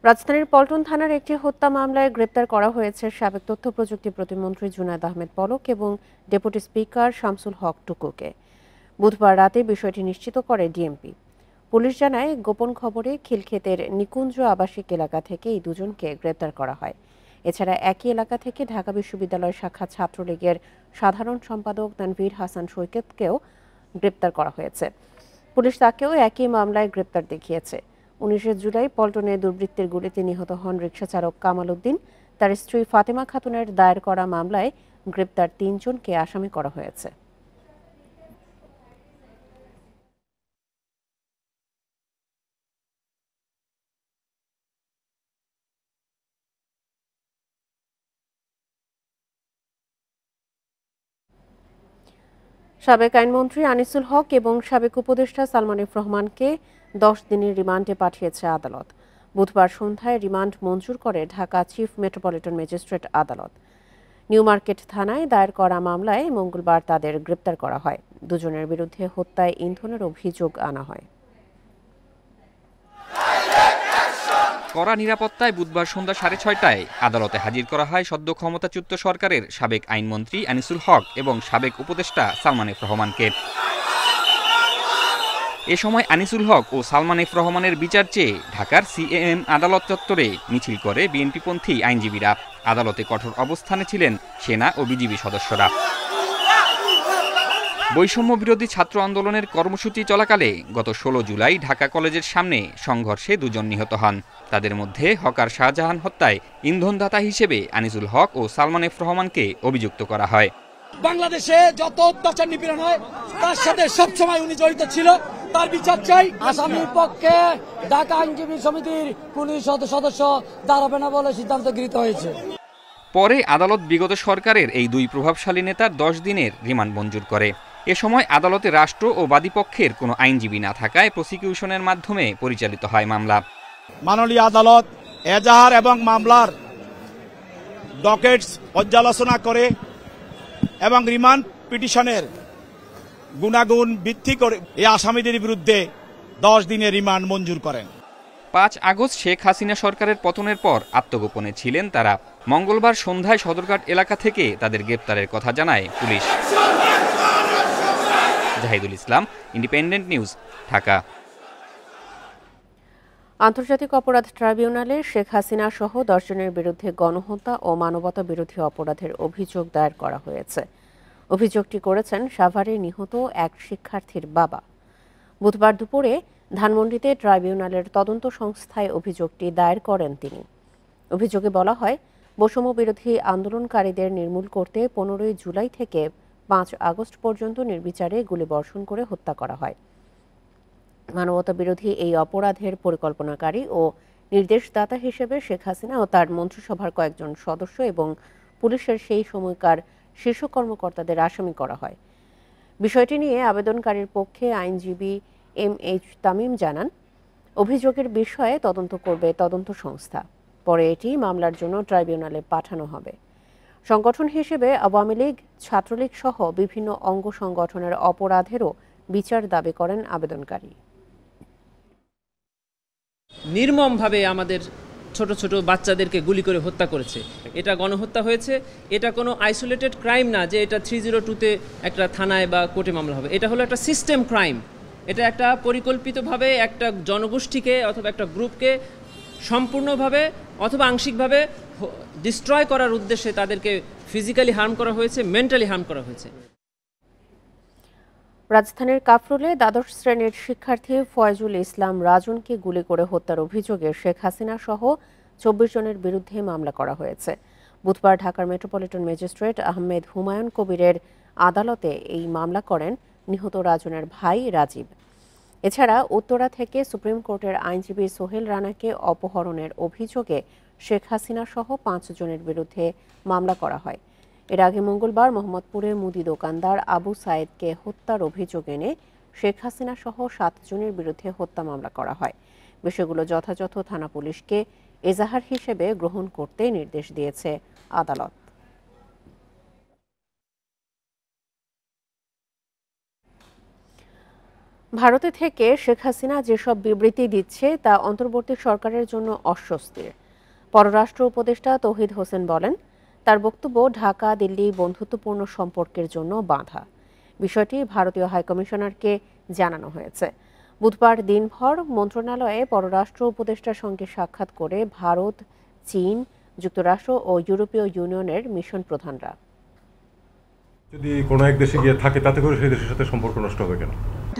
রাজধানীর পল্টন থানার একটি হত্যা মামলায় গ্রেপ্তার করা হয়েছে সাবেক তথ্য প্রযুক্তি প্রতিমন্ত্রী জুনায়েদ আহমেদ পলক এবং ডেপুটি স্পিকার শামসুল হক টুকুকে। বুধবার রাতে বিষয়টি নিশ্চিত করে ডিএমপি। পুলিশ জানায়, গোপন খবরে খিলক্ষেতের নিকুঞ্জ আবাসিক এলাকা থেকে এই দুজনকে গ্রেপ্তার করা হয়। এছাড়া একই এলাকা থেকে ঢাকা বিশ্ববিদ্যালয় শাখা ছাত্রলীগের সাধারণ সম্পাদক তানভীর হাসান সৈকতকেও গ্রেপ্তার করা হয়েছে। পুলিশ তাকেও একই মামলায় গ্রেপ্তার দেখিয়েছে। 19 জুলাই পল্টনে দুর্বৃত্তের গুলিতে নিহত হন রিকশাচালক কামাল উদ্দিন। তার স্ত্রী ফাতেমা খাতুনের দায়ের করা মামলায় গ্রেপ্তার 3 জনকে আসামি করা হয়েছে। সাবেক আইনমন্ত্রী আনিসুল হক এবং সাবেক উপদেষ্টা সালমান এফ রহমানকে 10 দিনের রিমান্ডে পাঠিয়েছে আদালত। বুধবার সন্ধ্যায় রিমান্ড মঞ্জুর করে ঢাকা চিফ মেট্রোপলিটন ম্যাজিস্ট্রেট আদালত। নিউ মার্কেট থানায় দায়ের করা মামলায় মঙ্গলবার তাদের গ্রেপ্তার করা হয়। দুজনের বিরুদ্ধে হত্যায় ইন্ধনের অভিযোগ আনা হয়। কড়া নিরাপত্তায় বুধবার সন্ধ্যা 6:30টায় আদালতে হাজির করা হয় সদ্য ক্ষমতাচ্যুত সরকারের সাবেক আইনমন্ত্রী আনিসুল হক এবং সাবেক উপদেষ্টা সালমান এফ রহমানকে। এ সময় আনিসুল হক ও সালমান এফ রহমানের বিচার চেয়ে ঢাকার সিএএম আদালত চত্বরে মিছিল করে বিএনপিপন্থী আইনজীবীরা। আদালতে কঠোর অবস্থানে ছিলেন সেনা ও বিজিবি সদস্যরা। বৈষম্য বিরোধী ছাত্র আন্দোলনের কর্মসূচি চলাকালে গত 16 জুলাই ঢাকা কলেজের সামনে সংঘর্ষে 2 জন নিহত হন। তাদের মধ্যে হকার শাহজাহান হত্যায় ইন্ধনদাতা হিসেবে আনিসুল হক ও সালমান এফ রহমানকে অভিযুক্ত করা হয়। বাংলাদেশে যত অত্যাচার নিপীড়ন হয় তার সাথে সবসময় উনি জড়িত ছিল, তার বিচার চাই। আসামির পক্ষে ঢাকা আইনজীবী সমিতির পুলিশ সদস্য দাঁড়াবে না বলে সিদ্ধান্ত গৃহীত হয়েছে। পরে আদালত বিগত সরকারের এই 2 প্রভাবশালী নেতার 10 দিনের রিমান্ড মঞ্জুর করে। এ সময় আদালতে রাষ্ট্র ও বাদীপক্ষের কোনো আইনজীবী না থাকায় প্রসিকিউশনের মাধ্যমে পরিচালিত হয় মামলা। মাননীয় আদালত এজাহার এবং মামলার ডকেটস পর্যালোচনা করে এবং রিমান্ড পিটিশনের গুণাগুণ ভিত্তি করে এই আসামিদের বিরুদ্ধে 10 দিনের রিমান্ড মঞ্জুর করেন। 5 আগস্ট শেখ হাসিনা সরকারের পতনের পর আত্মগোপনে ছিলেন তারা। মঙ্গলবার সন্ধ্যায় সদরঘাট এলাকা থেকে তাদের গ্রেপ্তারের কথা জানায় পুলিশ। জাহিদুল ইসলাম, ইন্ডিপেন্ডেন্ট নিউজ, ঢাকা। আন্তর্জাতিক অপরাধ ট্রাইব্যুনালে শেখ হাসিনা সহ 10 জনের বিরুদ্ধে গণহত্যা ও মানবতা বিরোধী অপরাধের অভিযোগ দায়ের করা হয়েছে। অভিযোগটি করেছেন সাভারে নিহত এক শিক্ষার্থীর বাবা। বুধবার দুপুরে ধানমন্ডিতে ট্রাইব্যুনালের তদন্ত সংস্থায় অভিযোগটি দায়ের করেন তিনি। অভিযোগে বলা হয়, বৈষম্য বিরোধী আন্দোলনকারীদের নির্মূল করতে 15 জুলাই থেকে 5 আগস্ট পর্যন্ত নির্বিচারে গুলিবর্ষণ করে হত্যা করা হয়। মানবতা বিরোধী এই অপরাধের পরিকল্পনাকারী ও নির্দেশদাতা হিসেবে শেখ হাসিনা ও তার মন্ত্রিসভার কয়েকজন সদস্য এবং পুলিশের সেই সময়কার শীর্ষ কর্মকর্তাদের আসামি করা হয়। বিষয়টি নিয়ে আবেদনকারীর পক্ষে আইনজীবী MH তামিম জানান, অভিযোগের বিষয়ে তদন্ত করবে তদন্ত সংস্থা। পরে এটি মামলার জন্য ট্রাইব্যুনালে পাঠানো হবে। সংগঠন হিসেবে আওয়ামী লীগ, ছাত্রলীগ সহ বিভিন্ন অঙ্গ সংগঠনের অপরাধেরও বিচার দাবি করেন আবেদনকারী। নির্মমভাবে আমাদের ছোট ছোট বাচ্চাদেরকে গুলি করে হত্যা করেছে। এটা গণহত্যা হয়েছে। এটা কোনো আইসোলেটেড ক্রাইম না যে এটা 302-তে একটা থানায় বা কোর্টে মামলা হবে। এটা হলো একটা সিস্টেম ক্রাইম। এটা একটা পরিকল্পিতভাবে একটা জনগোষ্ঠীকে অথবা একটা গ্রুপকে সম্পূর্ণভাবে অথবা আংশিকভাবে ডিস্ট্রয় করার উদ্দেশ্যে তাদেরকে ফিজিক্যালি হার্ম করা হয়েছে, মেন্টালি হার্ম করা হয়েছে। রাজধানীর কাফরুলে দ্বাদশ শ্রেণীর শিক্ষার্থী ফয়জুল ইসলাম রাজনকে গুলি করে হত্যার অভিযোগে শেখ হাসিনা সহ 24 জনের বিরুদ্ধে মামলা করা হয়েছে। বুধবার ঢাকার মেট্রোপলিটন ম্যাজিস্ট্রেট আহমেদ হুমায়ুন কবিরের আদালতে এই মামলা করেন নিহত রাজনের ভাই রাজীব। এছাড়া উত্তরা থেকে সুপ্রিম কোর্টের আইনজীবী সোহেল রানাকে অপহরণের অভিযোগে শেখ হাসিনা সহ 5 জনের বিরুদ্ধে মামলা করা হয়। এর আগে মঙ্গলবার মোহাম্মদপুরে মুদি দোকানদার আবু সায়েদকে হত্যার অভিযোগ এনে শেখ হাসিনা সহ 7 জনের বিরুদ্ধে হত্যা মামলা করা হয়। বিষয়গুলো যথাযথ থানা পুলিশকে এজাহার হিসেবে গ্রহণ করতে নির্দেশ দিয়েছে আদালত। ভারতে থেকে শেখ হাসিনা যেসব বিবৃতি দিচ্ছে তা অন্তর্বর্তী সরকারের জন্য অস্বস্তির। পররাষ্ট্র উপদেষ্টা তৌহিদ হোসেন বলেন, তার বক্তব্য ঢাকা দিল্লি বন্ধুত্বপূর্ণ সম্পর্কের জন্য বাধা। বিষয়টি ভারতীয় হাইকমিশনারকে জানানো হয়েছে। বুধবার দিনভর মন্ত্রণালয়ে পররাষ্ট্র উপদেষ্টার সঙ্গে সাক্ষাৎ করে ভারত, চীন, যুক্তরাষ্ট্র ও ইউরোপীয় ইউনিয়নের মিশন প্রধানরা। যদি কোনো এক দেশে গিয়ে থাকে তাতে করে সেই দেশের সাথে সম্পর্ক নষ্ট হবে কেন?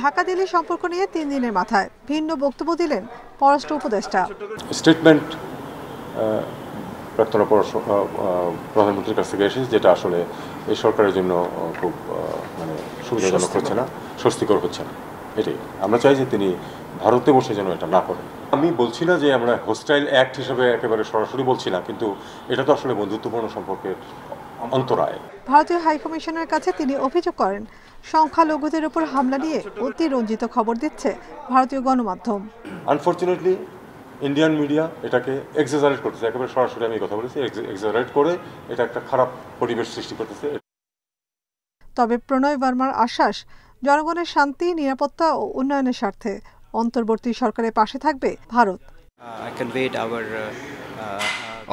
ঢাকা দিল্লি সম্পর্ক নিয়ে 3 দিনের মাথায় ভিন্ন বক্তব্য দিলেন পররাষ্ট্র উপদেষ্টা। স্টেটমেন্ট প্রাক্তন প্রধানমন্ত্রীর কাছ থেকে এসেছে, যেটা আসলে এই সরকারের জন্য খুব সুবিধাজনক হচ্ছে না, স্বস্তিকর হচ্ছে না। এটাই আমরা চাই যে তিনি ভারতে বসে যেন এটা না করেন। আমি বলছি না যে আমরা হোস্টাইল অ্যাক্ট হিসেবে একেবারে সরাসরি বলছি না, কিন্তু এটা তো আসলে বন্ধুত্বপূর্ণ সম্পর্কের অন্তরায়। ভারতীয় হাইকমিশনের কাছে তিনি অভিযোগ করেন, সংখ্যালঘুদের উপর হামলা নিয়ে অতিরঞ্জিত খবর দিচ্ছে ভারতীয় গণমাধ্যম। আনফরচুনেটলি ইন্ডিয়ান মিডিয়া এটাকে এক্সাজারেট করতেছে, একেবারে সরাসরি আমি কথা বলেছি, এক্সাজারেট করে এটা একটা খারাপ পরিবেশ সৃষ্টি করতেছে। তবে প্রণয় বর্মার আশ্বাস, জনগণের শান্তি, নিরাপত্তা ও উন্নয়নের স্বার্থে অন্তর্বর্তী সরকারের পাশে থাকবে ভারত।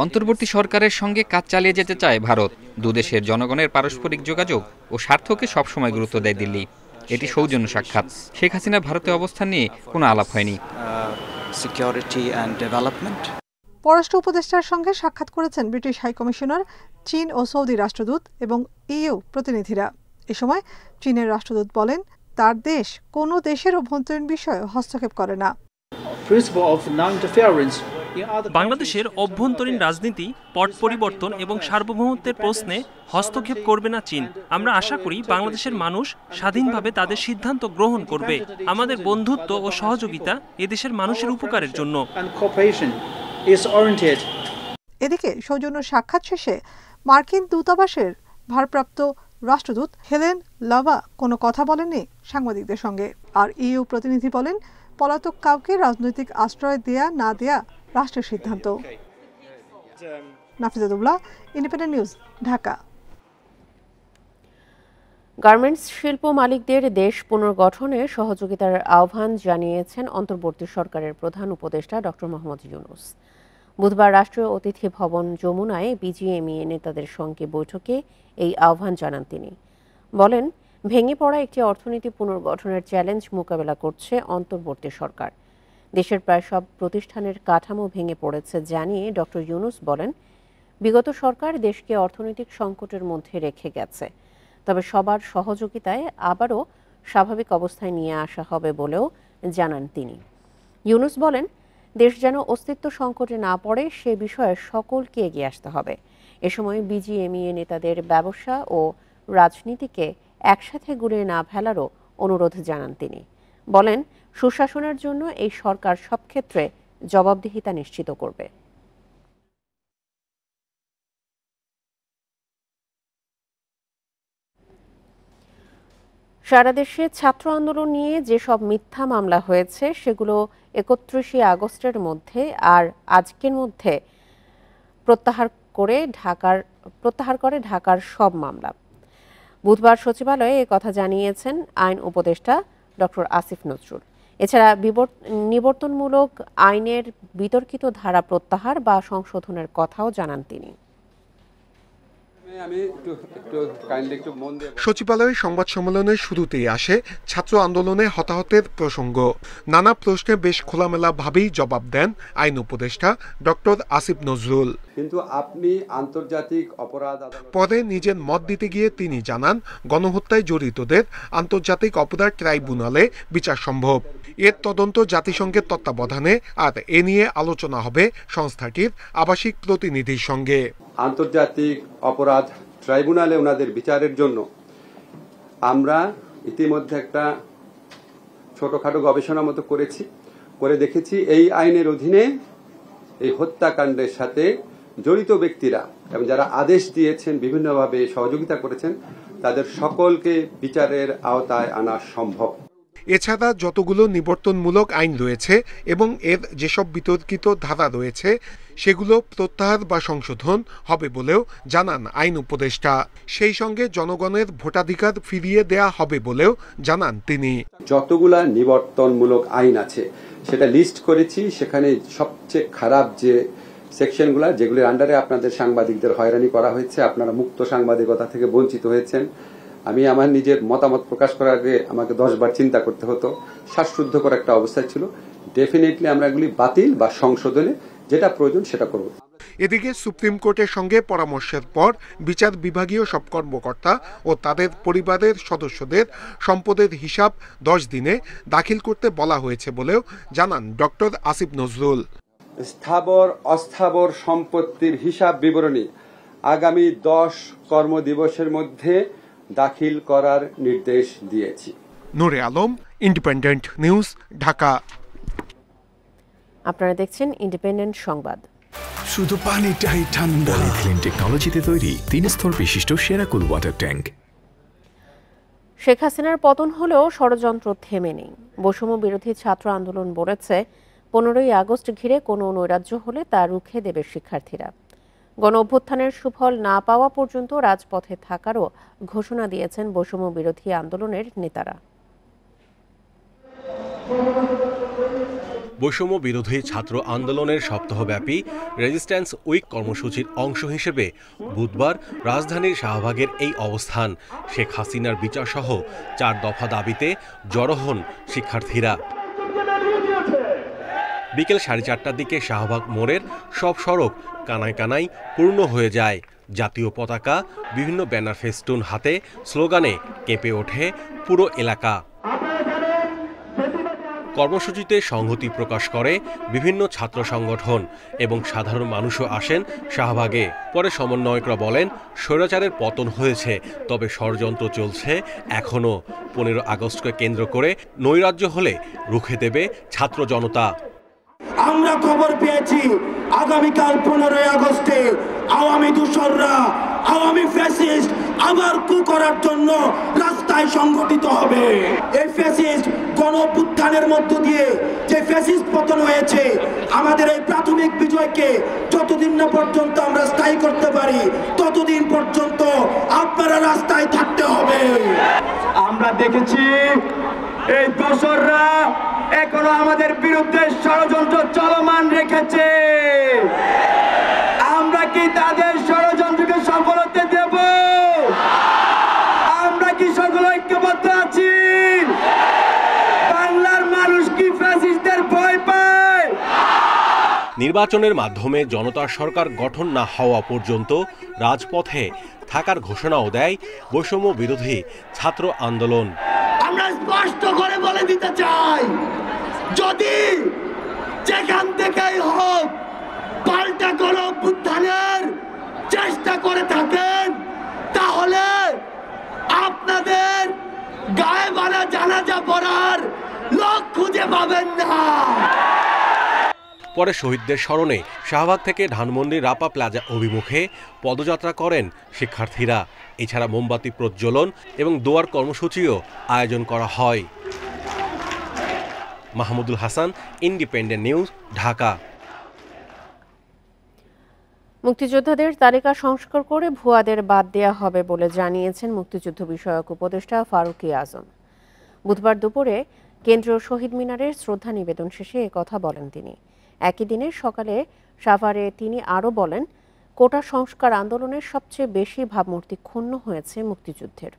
অন্তর্বর্তী সরকারের সঙ্গে কাজ চালিয়ে যেতে চায় ভারত। দুদেশের জনগণের পারস্পরিক যোগাযোগ ও স্বার্থকে সবসময় গুরুত্ব দেয় দিল্লি। এটি সৌজন্য সাক্ষাৎ। শেখ হাসিনার ভারতে অবস্থান নিয়ে কোনো আলাপ হয়নি। পররাষ্ট্র উপদেষ্টার সঙ্গে সাক্ষাৎ করেছেন ব্রিটিশ হাইকমিশনার, চীন ও সৌদি রাষ্ট্রদূত এবং ইইউ প্রতিনিধিরা। এ সময় চীনের রাষ্ট্রদূত বলেন, তার দেশ কোনো দেশের অভ্যন্তরীণ বিষয়ে হস্তক্ষেপ করে না। বাংলাদেশের অভ্যন্তরীণ রাজনীতি, পট পরিবর্তন এবং সার্বভৌমত্বের প্রশ্নে হস্তক্ষেপ করবে না চীন। আমরা আশা করি বাংলাদেশের মানুষ স্বাধীনভাবে তাদের সিদ্ধান্ত গ্রহণ করবে। আমাদের বন্ধুত্ব ও সহযোগিতা এদেশের মানুষের উপকারের জন্য। এদিকে সৌজন্য সাক্ষাৎ শেষে মার্কিন দূতাবাসের ভারপ্রাপ্ত রাষ্ট্রদূত হেলেন লাভা কোনো কথা বলেননি সাংবাদিকদের সঙ্গে। আর ইইউ প্রতিনিধি বলেন, পলাতক কাউকে রাজনৈতিক আশ্রয় দেয়া না দেয়া রাষ্ট্রের সিদ্ধান্ত। নাফিজাতুল্লাহ, ইন্ডিপেন্ডেন্ট নিউজ, ঢাকা। গার্মেন্টস শিল্প মালিকদের দেশ পুনর্গঠনে সহযোগিতার আহ্বান জানিয়েছেন অন্তর্বর্তী সরকারের প্রধান উপদেষ্টা ডক্টর মোহাম্মদ ইউনূস। বুধবার রাষ্ট্রীয় অতিথি ভবন যমুনায় বিজিএমইএ নেতাদের সঙ্গে বৈঠকে এই আহ্বান জানান তিনি। বলেন, ভেঙে পড়া একটি অর্থনীতি পুনর্গঠনের চ্যালেঞ্জ মোকাবেলা করছে অন্তর্বর্তী সরকার। দেশের প্রায় সব প্রতিষ্ঠানের কাঠামো ভেঙে পড়েছে জানিয়ে ডক্টর ইউনূস বলেন, বিগত সরকার দেশকে অর্থনৈতিক সংকটের মধ্যে রেখে গেছে। তবে সবার সহযোগিতায় আবারও স্বাভাবিক অবস্থায় নিয়ে আসা হবে বলেও জানান তিনি। ইউনূস বলেন, দেশ যেন অস্তিত্ব সংকটে না পড়ে সে বিষয়ে সকলকে এগিয়ে আসতে হবে। এ সময় বিজিএমইএ নেতাদের ব্যবসা ও রাজনীতিকে একসাথে গুলিয়ে না ফেলারও অনুরোধ জানান তিনি। বলেন, সুশাসনের জন্য এই সরকার সব ক্ষেত্রে জবাবদিহিতা নিশ্চিত করবে। সারা দেশে ছাত্র আন্দোলন নিয়ে যেসব মিথ্যা মামলা হয়েছে সেগুলো 31 আগস্টের মধ্যে আর আজকের মধ্যে প্রত্যাহার করে ঢাকার সব মামলা। বুধবার সচিবালয়ে একথা জানিয়েছেন আইন উপদেষ্টা ডক্টর আসিফ নজরুল। এছাড়া নিবর্তনমূলক আইনের বিতর্কিত ধারা প্রত্যাহার বা সংশোধনের কথাও জানান তিনি। সচিবালয়ের সংবাদ সম্মেলনের শুরুতেই আসে ছাত্র আন্দোলনে হতাহতের প্রসঙ্গ। নানা প্রশ্নে বেশ খোলামেলা ভাবেই জবাব দেন আইন উপদেষ্টা ডক্টর আসিফ নজরুল। কিন্তু আপনি আন্তর্জাতিক অপরাধ পরে নিজের মত দিতে গিয়ে তিনি জানান, গণহত্যায় জড়িতদের আন্তর্জাতিক অপরাধ ট্রাইব্যুনালে বিচার সম্ভব। এর তদন্ত জাতিসংঘের তত্ত্বাবধানে, আর এ নিয়ে আলোচনা হবে সংস্থাটির আবাসিক প্রতিনিধির সঙ্গে। আন্তর্জাতিক অপরাধ ট্রাইব্যুনালে ওনাদের বিচারের জন্য আমরা ইতিমধ্যে একটা ছোটখাটো গবেষণা মতো করে দেখেছি এই আইনের অধীনে এই হত্যাকাণ্ডের সাথে জড়িত ব্যক্তিরা এবং যারা আদেশ দিয়েছেন, বিভিন্নভাবে সহযোগিতা করেছেন, তাদের সকলকে বিচারের আওতায় আনা সম্ভব। এছাড়া যতগুলো নিবর্তনমূলক আইন রয়েছে এবং এর যেসব বিতর্কিত ধারা রয়েছে সেগুলো প্রত্যাহার বা সংশোধন হবে বলেও জানান আইন উপদেষ্টা। সেই সঙ্গে জনগণের ভোটাধিকার ফিরিয়ে দেয়া হবে বলেও জানান তিনি। যতগুলা নিবর্তনমূলক আইন আছে সেটা লিস্ট করেছি, সেখানে সবচেয়ে খারাপ যে সেকশনগুলা যেগুলির আন্ডারে আপনাদের সাংবাদিকদের হয়রানি করা হয়েছে, আপনারা মুক্ত সাংবাদিকতা থেকে বঞ্চিত হয়েছেন। আমি আমার নিজের মতামত প্রকাশ করার আগে আমাকে 10 বার চিন্তা করতে হতো, শ্বাসরুদ্ধকর একটা অবস্থা ছিল। ডেফিনেটলি আমরা এগুলি বাতিল বা সংশোধনে যেটা প্রয়োজন সেটা করব। এদিকে সুপ্রিম কোর্টের সঙ্গে পরামর্শের পর বিচার বিভাগীয় সব কর্মকর্তা ও তাদের পরিবারের সদস্যদের সম্পদের হিসাব 10 দিনে দাখিল করতে বলা হয়েছে বলেও জানান ডক্টর আসিফ নজরুল। স্থাবর অস্থাবর সম্পত্তির হিসাব বিবরণী আগামী 10 কর্মদিবসের মধ্যে দাখিল করার নির্দেশ দিয়েছি। নূরে আলম, ইন্ডিপেন্ডেন্ট নিউজ, ঢাকা। আপনারা দেখছেন ইন্ডিপেন্ডেন্ট সংবাদ। শুধু পানিটাই ঠান্ডা। পলিথিলিন টেকনোলজিতে তৈরি 3 স্তর বিশিষ্ট সেরাকুল ওয়াটার ট্যাঙ্ক। শেখ হাসিনার পতন হলেও ষড়যন্ত্র থেমে নেই। বৈষম্য বিরোধী ছাত্র আন্দোলন বলেছে 15ই আগস্ট ঘিরে কোনো নৈরাজ্য হলে তা রুখে দেবে শিক্ষার্থীরা। গণ অভ্যুত্থানের সুফল না পাওয়া পর্যন্ত রাজপথে থাকারও ঘোষণা দিয়েছেন বৈষম্য বিরোধী আন্দোলনের নেতারা। বৈষম্য বিরোধী ছাত্র আন্দোলনের সপ্তাহব্যাপী রেজিস্ট্যান্স উইক কর্মসূচির অংশ হিসেবে বুধবার রাজধানীর শাহবাগের এই অবস্থান। শেখ হাসিনার বিচারসহ 4 দফা দাবিতে জড়ো হন শিক্ষার্থীরা। বিকেল 4:30টার দিকে শাহবাগ মোড়ের সব সড়ক কানায় কানায় পূর্ণ হয়ে যায়। জাতীয় পতাকা, বিভিন্ন ব্যানার ফেস্টুন হাতে স্লোগানে কেঁপে ওঠে পুরো এলাকা। কর্মসূচিতে সংহতি প্রকাশ করে বিভিন্ন ছাত্র সংগঠন এবং সাধারণ মানুষও আসেন শাহবাগে। পরে সমন্বয়করা বলেন, স্বৈরাচারের পতন হয়েছে, তবে ষড়যন্ত্র চলছে এখনও। 15 আগস্টকে কেন্দ্র করে নৈরাজ্য হলে রুখে দেবে ছাত্র জনতা। আমরা খবর পেয়েছি আগামীকাল 15 আগস্টে আওয়ামী দূষররা, আওয়ামী ফ্যাসিস্ট আবার কু করার জন্য রাস্তায় সংগঠিত হবে। এই ফ্যাসিস্ট গণ অভ্যুত্থানের মধ্য দিয়ে যে ফ্যাসিস্ট পতন হয়েছে, আমাদের এই প্রাথমিক বিজয়কে যতদিন না পর্যন্ত আমরা স্থায়ী করতে পারি ততদিন পর্যন্ত আপনারা রাস্তায় থাকতে হবে। আমরা দেখেছি এই দোসররা এখনো আমাদের বিরুদ্ধে ষড়যন্ত্র চলমান রেখেছে। আমরা কি তাদের ষড়যন্ত্রকে সফল হতে দেব? আমরা কি সকল ঐক্যবদ্ধ আছি? বাংলার মানুষ কি ফ্যাসিস্টদের ভয় পায়? নির্বাচনের মাধ্যমে জনতার সরকার গঠন না হওয়া পর্যন্ত রাজপথে থাকার ঘোষণাও দেয় বৈষম্য বিরোধী ছাত্র আন্দোলন। আমরা স্পষ্ট করে বলে দিতে চাই, যদি যেখান থেকেই হোক পাল্টা গণ অভ্যুত্থানের চেষ্টা করে থাকেন, তাহলে আপনাদের গায়ে বানা জানাজা পড়ার লোক খুঁজে পাবেন না। পরে শহীদদের স্মরণে শাহবাগ থেকে ধানমন্ডি রাপা প্লাজা অভিমুখে পদযাত্রা করেন শিক্ষার্থীরা। এছাড়া মোমবাতি প্রজ্বলন এবং দোয়ার কর্মসূচিও আয়োজন করা হয়। Mahmudul Hasan, independent news, Dhaka. মুক্তিযোদ্ধাদের তালিকা সংস্কার করে ভুয়াদের বাদ দেয়া হবে বলে জানিয়েছেন মুক্তিযুদ্ধ বিষয়ক উপদেষ্টা ফারুক আজম। বুধবার দুপুরে কেন্দ্রীয় শহীদ মিনারের শ্রদ্ধা নিবেদন শেষে একথা বলেন তিনি। একই দিনে সকালে সাভারে তিনি আরও বলেন, কোটা সংস্কার আন্দোলনের সবচেয়ে বেশি ভাবমূর্তি ক্ষুণ্ণ হয়েছে মুক্তিযুদ্ধের।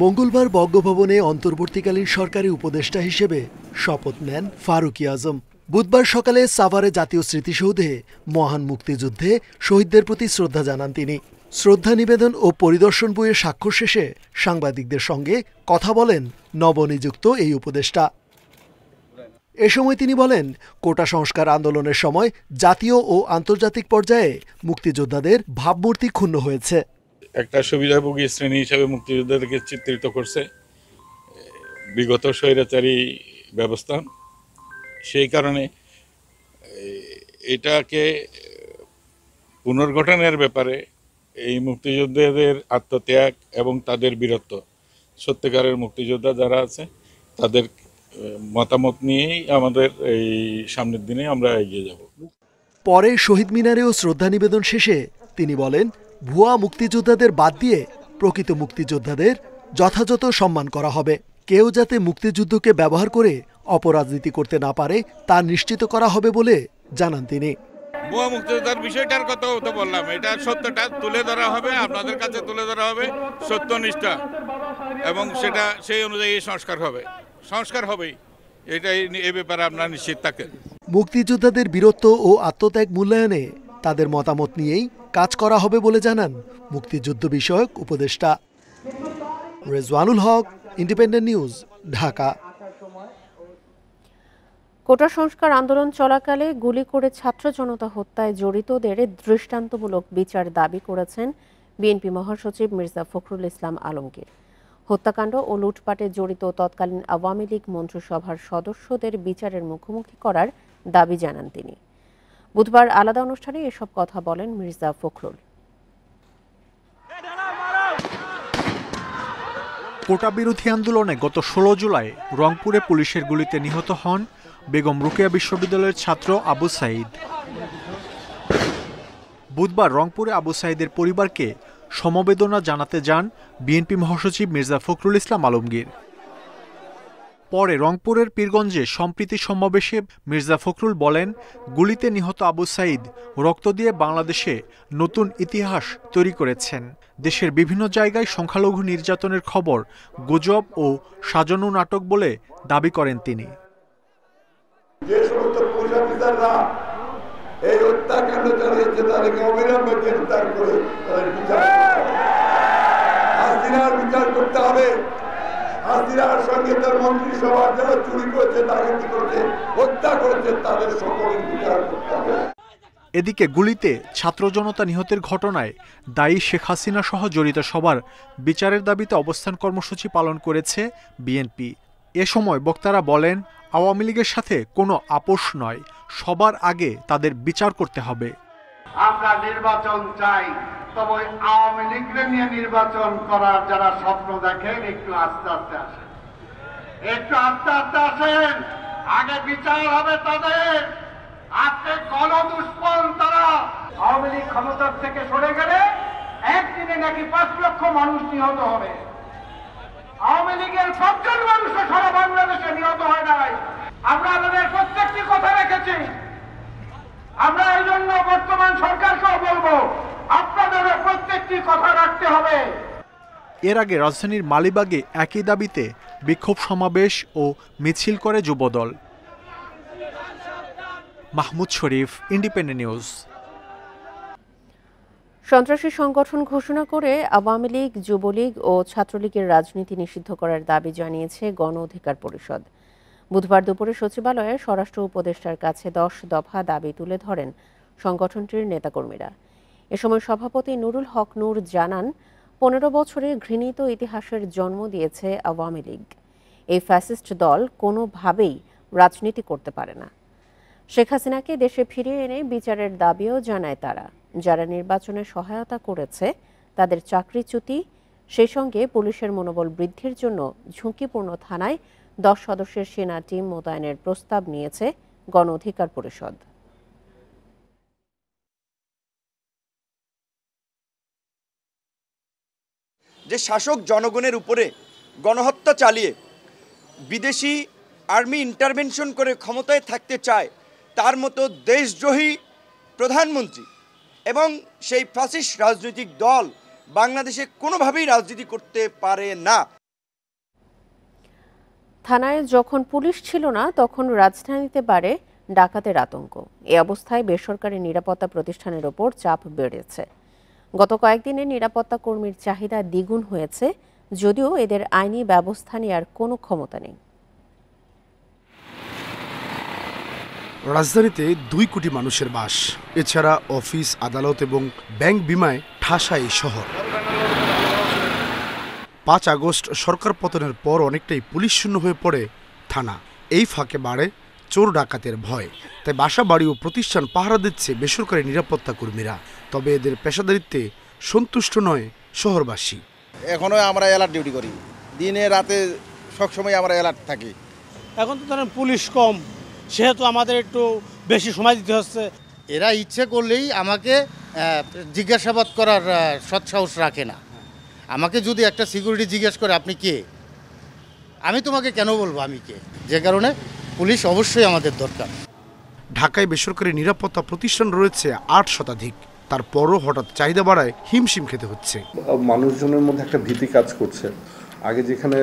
মঙ্গলবার বঙ্গভবনে অন্তর্বর্তীকালীন সরকারি উপদেষ্টা হিসেবে শপথ নেন ফারুক আজম। বুধবার সকালে সাভারে জাতীয় স্মৃতিসৌধে মহান মুক্তিযুদ্ধে শহীদদের প্রতি শ্রদ্ধা জানান তিনি। শ্রদ্ধা নিবেদন ও পরিদর্শন বইয়ের স্বাক্ষর শেষে সাংবাদিকদের সঙ্গে কথা বলেন নবনিযুক্ত এই উপদেষ্টা। এ সময় তিনি বলেন, কোটা সংস্কার আন্দোলনের সময় জাতীয় ও আন্তর্জাতিক পর্যায়ে মুক্তিযোদ্ধাদের ভাবমূর্তি ক্ষুণ্ণ হয়েছে। একটা সুবিধাভোগী শ্রেণী হিসেবে মুক্তিযোদ্ধাদেরকে চিত্রিত করছে বিগত স্বৈরাচারী ব্যবস্থা। সেই কারণে এটাকে পুনর্গঠনের ব্যাপারে এই মুক্তিযোদ্ধাদের আত্মত্যাগ এবং তাদের বীরত্ব সত্যিকারের মুক্তিযোদ্ধা যারা আছে তাদের মতামত নিয়েই আমাদের এই সামনের দিনে আমরা এগিয়ে যাব। পরে শহীদ মিনারেও শ্রদ্ধা নিবেদন শেষে তিনি বলেন, ভুয়া মুক্তিযোদ্ধাদের বাদ দিয়ে প্রকৃত মুক্তিযোদ্ধাদের যথাযথ সম্মান করা হবে। কেউ যাতে মুক্তিযুদ্ধকে ব্যবহার করে অপরাজনীতি করতে না পারে তা নিশ্চিত করা হবে বলে জানান তিনি। ভুয়া মুক্তিযোদ্ধার বিষয়টার কথাও তো বললাম, এটা সত্যটা তুলে ধরা হবে, আপনাদের কাছে তুলে ধরা হবে সত্যনিষ্ঠা, এবং সেটা সেই অনুযায়ী সংস্কার হবেই, এটাই এ ব্যাপারে আপনারা নিশ্চিত থাকেন। মুক্তিযোদ্ধাদের বীরত্ব ও আত্মত্যাগ মূল্যায়নে তাদের মতামত নিয়েই কাজ করা হবে বলে জানান মুক্তিযুদ্ধ বিষয়ক উপদেষ্টা। রেজওয়ানুল হক, ইন্ডিপেন্ডেন্ট নিউজ, ঢাকা। কোটা সংস্কার আন্দোলন চলাকালে গুলি করে ছাত্র জনতা হত্যায় জড়িতদের দৃষ্টান্তমূলক বিচার দাবি করেছেন বিএনপি মহাসচিব মির্জা ফখরুল ইসলাম আলমগীর। হত্যাকাণ্ড ও লুটপাটে জড়িত তৎকালীন আওয়ামী লীগ মন্ত্রিসভার সদস্যদের বিচারের মুখোমুখি করার দাবি জানান তিনি। বুধবার আলাদা অনুষ্ঠানে এসব কথা বলেন মির্জা ফখরুল। কোটা বিরোধী আন্দোলনে গত 16 জুলাই রংপুরে পুলিশের গুলিতে নিহত হন বেগম রোকেয়া বিশ্ববিদ্যালয়ের ছাত্র আবু সাঈদ। বুধবার রংপুরে আবু সাঈদের পরিবারকে সমবেদনা জানাতে যান বিএনপি মহাসচিব মির্জা ফখরুল ইসলাম আলমগীর। পরে রংপুরের পীরগঞ্জে সম্প্রীতি সমাবেশে মির্জা ফখরুল বলেন, গুলিতে নিহত আবু সাঈদ রক্ত দিয়ে বাংলাদেশে নতুন ইতিহাস তৈরি করেছেন। দেশের বিভিন্ন জায়গায় সংখ্যালঘু নির্যাতনের খবর গুজব ও সাজানো নাটক বলে দাবি করেন তিনি। যে সমস্ত পুলিশ অফিসাররা এই হত্যাকাণ্ড চালিয়েছে তাদেরকে অবিলম্বে গ্রেফতার করে তাদের বিচার হাসিনার বিচার করতে হবে। হাসিনার সঙ্গে তার মন্ত্রিসভা যারা চুরি করেছে, ডাকাতি করেছে, হত্যা করেছে, তাদের সকলের বিচার করতে হবে। এদিকে গুলিতে ছাত্র জনতা নিহতের ঘটনায় দায়ী শেখ হাসিনা সহ জড়িত সবার বিচারের দাবিতে অবস্থান কর্মসূচি পালন করেছে বিএনপি। এ সময় বক্তারা বলেন, আওয়ামী লীগের সাথে কোনো আপোষ নয়, সবার আগে তাদের বিচার করতে হবে। আমরা নির্বাচন চাই, তবে আওয়ামী লীগকে নিয়ে নির্বাচন করার যারা স্বপ্ন দেখেন একটু আস্তে আস্তে আসেন, আগে বিচার হবে তাদের। আজকে গণদুষ্কর্ম তারা আওয়ামী লীগ ক্ষমতার থেকে সরে গেলে একদিনে নাকি 5 লক্ষ মানুষ নিহত হবে। আওয়ামী লীগের 5 জন মানুষ সারা বাংলাদেশে নিহত হয় নাই। আমরা আমাদের প্রত্যেকটি কথা রেখেছি। আমরা এই জন্য বর্তমান সরকারকেও বলবো, আপনাদেরও প্রত্যেকটি কথা রাখতে হবে। এর আগে রাজধানীর মালিবাগে একই দাবিতে বিক্ষোভ সমাবেশ ও মিছিল করে যুবদল। মাহমুদ শরীফ, ইন্ডিপেন্ডেন্ট নিউজ। সন্ত্রাসী সংগঠন ঘোষণা করে আওয়ামী লীগ, যুবলীগ ও ছাত্রলীগের রাজনীতি নিষিদ্ধ করার দাবি জানিয়েছে গণ অধিকার পরিষদ। বুধবার দুপুরে সচিবালয়ে স্বরাষ্ট্র উপদেষ্টার কাছে 10 দফা দাবি তুলে ধরেন সংগঠনটির নেতাকর্মীরা। এ সময় সভাপতি নুরুল হক নূর জানান, 15 বছরে ঘৃণিত ইতিহাসের জন্ম দিয়েছে আওয়ামী লীগ। এই ফ্যাসিস্ট দল কোনোভাবেই রাজনীতি করতে পারে না। শেখ হাসিনাকে দেশে ফিরিয়ে এনে বিচারের দাবিও জানায় তারা। যারা নির্বাচনে সহায়তা করেছে তাদের চাকরিচ্যুতি, সেই সঙ্গে পুলিশের মনোবল বৃদ্ধির জন্য ঝুঁকিপূর্ণ থানায় 10 সদস্যের সেনা টিম মোতায়েনের প্রস্তাব নিয়েছে গণ অধিকার পরিষদ। যে শাসক জনগণের উপরে গণহত্যা চালিয়ে বিদেশি আর্মি ইন্টারভেনশন করে ক্ষমতায় থাকতে চায়, তার মতো দেশদ্রোহী প্রধানমন্ত্রী এবং সেই ফ্যাসিস্ট রাজনৈতিক দল বাংলাদেশে কোনোভাবেই রাজনীতি করতে পারে না। থানায় যখন পুলিশ ছিল না তখন রাজধানীতে বাড়ে ডাকাতের আতঙ্ক। এ অবস্থায় বেসরকারি নিরাপত্তা প্রতিষ্ঠানের ওপর চাপ বেড়েছে। গত কয়েকদিনে নিরাপত্তা কর্মীর চাহিদা দ্বিগুণ হয়েছে, যদিও এদের আইনি ব্যবস্থা নেওয়ার কোনো ক্ষমতা নেই। রাজধানীতে 2 কোটি মানুষের বাস, এছাড়া অফিস, আদালত এবং ব্যাংক বিমায় ঠাসা এই শহর। 5 আগস্ট সরকার পতনের পর অনেকটাই পুলিশ শূন্য হয়ে পড়ে থানা। এই ফাঁকে বাড়ে চোর ডাকাতের ভয়, তাই বাসা বাড়ি ও প্রতিষ্ঠান পাহারা দিচ্ছে বেসরকারি নিরাপত্তা কর্মীরা। তবে এদের পেশাদারিত্বে সন্তুষ্ট নয় শহরবাসী। এখনো আমরা অ্যালার্ট ডিউটি করি, দিনে রাতে সবসময় আমরা অ্যালার্ট থাকি। এখন তো ধরেন পুলিশ কম, সেহেতু আমাদের একটু বেশি সময় দিতে হচ্ছে। এরা ইচ্ছে করলেই আমাকে জিজ্ঞাসাবাদ করার সৎসাহস রাখে না। আমাকে যদি একটা সিকিউরিটি জিজ্ঞেস করে আপনি কে, আমি তোমাকে কেন বলবো আমি কে, যে কারণে পুলিশ অবশ্যই আমাদের দরকার। ঢাকায় বেসরকারি নিরাপত্তা প্রতিষ্ঠান রয়েছে 8 শতাধিক, তারপরও হঠাৎ চাহিদা বাড়ায় হিমশিম খেতে হচ্ছে। মানুষজনের মধ্যে একটা ভীতি কাজ করছে। আগে যেখানে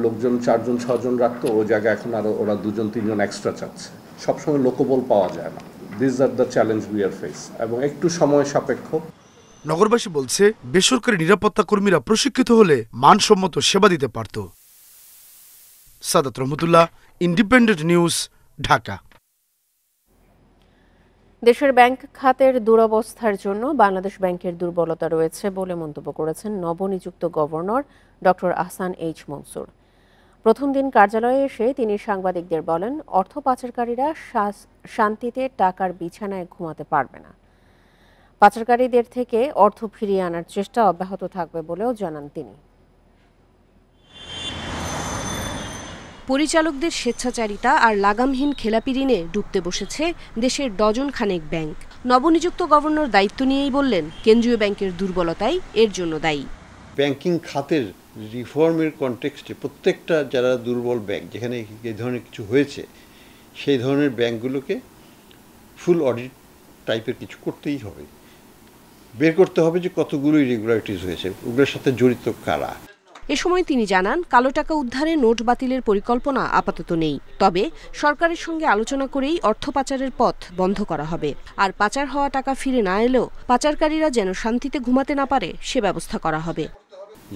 লোকজন 4জন 6জন রাখতো, ওই জায়গায় এখন আরো ওরা 2জন 3জন এক্সট্রা চাচ্ছে। সবসময় লোকবল পাওয়া যায় না। This are the challenge we are face, এবং একটু সময় সাপেক্ষ। নগরবাসী বলছে বেসরকারি নিরাপত্তা কর্মীরা প্রশিক্ষিত হলে মানসম্মত সেবা দিতে পারত। সাদাত রহমতুল্লাহ, ইন্ডিপেন্ডেন্ট নিউজ, ঢাকা। দেশের ব্যাংক খাতের দুরবস্থার জন্য বাংলাদেশ ব্যাংকের দুর্বলতা রয়েছে বলে মন্তব্য করেছেন নবনিযুক্ত governor doctor Ahsan H Mansur. প্রথম দিন কার্যালয়ে এসে তিনি সাংবাদিকদের বলেন, অর্থ পাচারকারীরা শান্তিতে টাকার বিছানায় ঘুমাতে পারবে না। পাচারকারীদের থেকে অর্থ ফিরিয়ে আনার চেষ্টা অব্যাহত থাকবে বলেও জানান তিনি। পরিচালকদের স্বেচ্ছাচারিতা আর লাগামহীন খেলাপি ঋণে ডুবতে বসেছে দেশের ডজন খানেক ব্যাংক। নবনিযুক্ত গভর্নর দায়িত্ব নিয়েই বললেন, কেন্দ্রীয় ব্যাংকের দুর্বলতাই এর জন্য দায়ী। ব্যাংকিং খাতের রিফর্মের কনটেক্সটে প্রত্যেকটা যারা দুর্বল ব্যাংক, যেখানে এই ধরনের কিছু হয়েছে, সেই ধরনের ব্যাংকগুলোকে ফুল অডিট টাইপের কিছু করতেই হবে। বের করতে হবে যে কতগুলো ইরেগুলারিটিস হয়েছে, ওগুলোর সাথে জড়িত কারা। এ সময় তিনি জানান, কালো টাকা উদ্ধারে নোট বাতিলের পরিকল্পনা আপাতত নেই, তবে সরকারের সঙ্গে আলোচনা করেই অর্থ পাচারের পথ বন্ধ করা হবে। আর পাচার হওয়া টাকা ফিরে না এলেও পাচারকারীরা যেন শান্তিতে ঘুমাতে না পারে সে ব্যবস্থা করা হবে।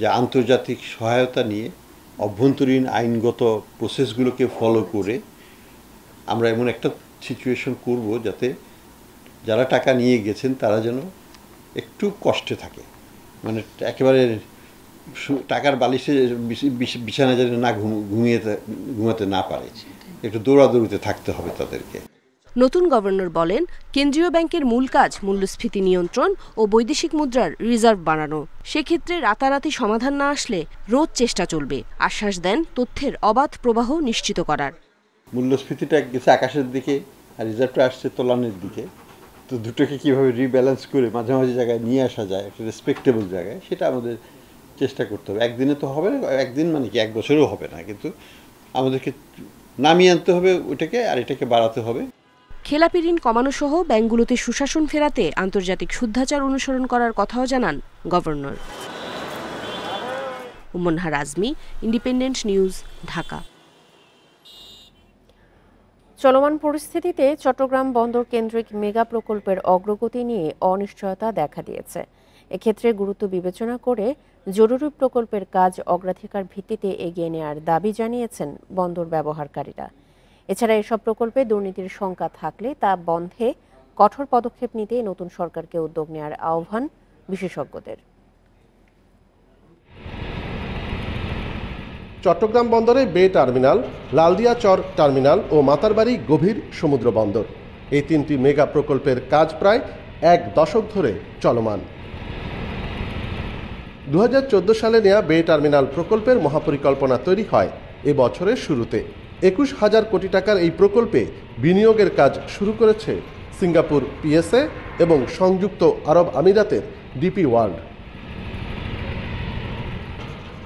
যে আন্তর্জাতিক সহায়তা নিয়ে অভ্যন্তরীণ আইনগত প্রসেসগুলোকে ফলো করে আমরা এমন একটা সিচুয়েশন করব যাতে যারা টাকা নিয়ে গেছেন তারা যেন একটু কষ্টে থাকে, মানে একেবারে টাকার বালিশে বিছানা যেন না ঘুমাতে না পারে, একটু দৌড়াদৌড়িতে থাকতে হবে তাদেরকে। নতুন গভর্নর বলেন, কেন্দ্রীয় ব্যাংকের মূল কাজ মূল্যস্ফীতি নিয়ন্ত্রণ ও বৈদেশিক মুদ্রার রিজার্ভ বাড়ানো। সেক্ষেত্রে রাতারাতি সমাধান না আসলে রোজ চেষ্টা চলবে। আশ্বাস দেন তথ্যের অবাধ প্রবাহ নিশ্চিত করার। মূল্যস্ফীতিটা গেছে আকাশের দিকে আর রিজার্ভটা আসছে তলানের দিকে, তো দুটোকে কীভাবে রিব্যালেন্স করে মাঝে মাঝে জায়গায় নিয়ে আসা যায়, একটা রেসপেক্টেবল জায়গায়, সেটা আমাদের চেষ্টা করতে হবে। একদিনে তো হবে না, একদিন মানে কি 1 বছরও হবে না, কিন্তু আমাদেরকে নামিয়ে আনতে হবে ওইটাকে, আর এটাকে বাড়াতে হবে। খেলাপি ঋণ কমানো সহ ব্যাংকগুলোতে সুশাসন ফেরাতে আন্তর্জাতিক শুদ্ধাচার অনুসরণ করার কথাও জানান গভর্নর। উম্মনহার আজমি, ইন্ডিপেন্ডেন্ট নিউজ, ঢাকা। চলমান পরিস্থিতিতে চট্টগ্রাম বন্দর কেন্দ্রিক মেগা প্রকল্পের অগ্রগতি নিয়ে অনিশ্চয়তা দেখা দিয়েছে। এক্ষেত্রে গুরুত্ব বিবেচনা করে জরুরি প্রকল্পের কাজ অগ্রাধিকার ভিত্তিতে এগিয়ে নেওয়ার দাবি জানিয়েছেন বন্দর ব্যবহারকারীরা। এছাড়া এসব প্রকল্পে দুর্নীতির শঙ্কা থাকলে তা বন্ধে কঠোর পদক্ষেপ নিতে নতুন সরকারকে উদ্যোগ নেওয়ার আহ্বান বিশেষজ্ঞদের। চট্টগ্রাম বন্দরে বে টার্মিনাল, লালদিয়া চর টার্মিনাল ও মাতারবাড়ি গভীর সমুদ্র বন্দর, এই 3টি মেগা প্রকল্পের কাজ প্রায় 1 দশক ধরে চলমান। 2014 সালে নেওয়া বে টার্মিনাল প্রকল্পের মহাপরিকল্পনা তৈরি হয় এ বছরের শুরুতে। 21,000 কোটি টাকার এই প্রকল্পে বিনিয়োগের কাজ শুরু করেছে সিঙ্গাপুর পিএসএ এবং সংযুক্ত আরব আমিরাতের ডিপি ওয়ার্ল্ড।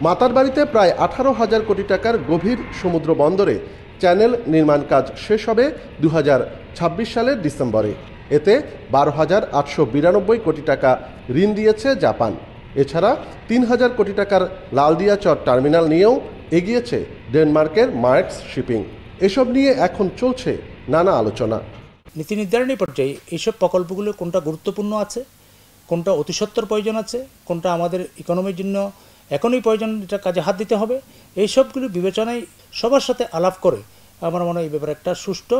মাতারবাড়িতে প্রায় 18,000 কোটি টাকার গভীর সমুদ্র বন্দরে চ্যানেল নির্মাণ কাজ শেষ হবে 2026 সালের ডিসেম্বরে। এতে 12,892 কোটি টাকা ঋণ দিয়েছে জাপান। এছাড়া 3,000 কোটি টাকার লালদিয়া চর টার্মিনাল নিয়েও এগিয়েছে ডেনমার্কের মার্কস শিপিং। এসব নিয়ে এখন চলছে নানা আলোচনা। নীতি নির্ধারণী পর্যায়ে এইসব প্রকল্পগুলো কোনটা গুরুত্বপূর্ণ আছে, কোনটা অতিসত্বর প্রয়োজন আছে, কোনটা আমাদের ইকোনমির জন্য এখনই প্রয়োজন, এটা কাজে হাত দিতে হবে, এইসবগুলো বিবেচনায় সবার সাথে আলাপ করে আমার মনে হয় এই ব্যাপারে একটা সুষ্ঠু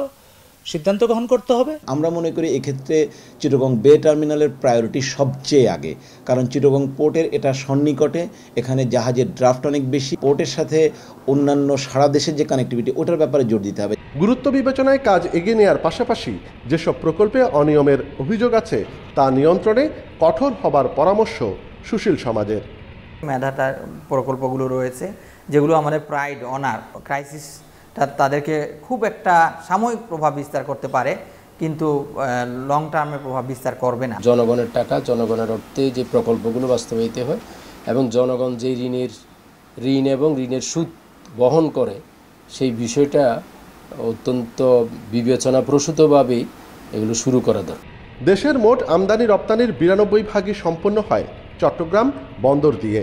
সিদ্ধান্ত গ্রহণ করতে হবে। আমরা মনে করি এক্ষেত্রে চিটাগং বে টার্মিনালের প্রায়োরিটি সবচেয়ে আগে, কারণ চিটাগং পোর্টের এটা সন্নিকটে, এখানে জাহাজের ড্রাফট অনেক বেশি, পোর্টের সাথে অন্যান্য সারা দেশের যে কানেক্টিভিটি ওটার ব্যাপারে জোর দিতে হবে। গুরুত্ব বিবেচনায় কাজ এগিয়ে নেওয়ার পাশাপাশি যেসব প্রকল্পে অনিয়মের অভিযোগ আছে তা নিয়ন্ত্রণে কঠোর হবার পরামর্শ সুশীল সমাজের। মেধাতার প্রকল্পগুলো রয়েছে যেগুলো আমাদের প্রাইড অনার ক্রাইসিসটা তাদেরকে খুব একটা সাময়িক প্রভাব বিস্তার করতে পারে, কিন্তু লং টার্মে প্রভাব বিস্তার করবে না। জনগণের টাকা জনগণের অর্থে যে প্রকল্পগুলো বাস্তবায়িত হয় এবং জনগণ যে ঋণ এবং ঋণের সুদ বহন করে সেই বিষয়টা অত্যন্ত বিবেচনাপ্রসূতভাবে এগুলো শুরু করা দরকার। দেশের মোট আমদানি রপ্তানির 92% সম্পন্ন হয় চট্টগ্রাম বন্দর দিয়ে।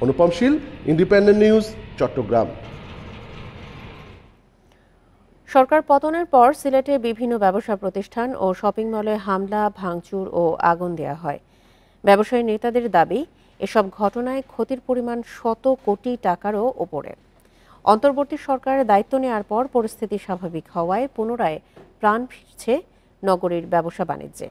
অনুপম শীল, ইন্ডিপেন্ডেন্ট নিউজ, চট্টগ্রাম। সরকার পতনের পর সিলেটে বিভিন্ন ব্যবসা প্রতিষ্ঠান ও শপিং মলে হামলা, ভাঙচুর ও আগুন দেওয়া হয়। ব্যবসায়ী নেতাদের দাবি, এসব ঘটনায় ক্ষতির পরিমাণ শত কোটি টাকারও ওপরে। অন্তর্বর্তী সরকারের দায়িত্ব নেওয়ার পর পরিস্থিতি স্বাভাবিক হওয়ায় পুনরায় প্রাণ ফিরছে নগরীর ব্যবসা বাণিজ্যে।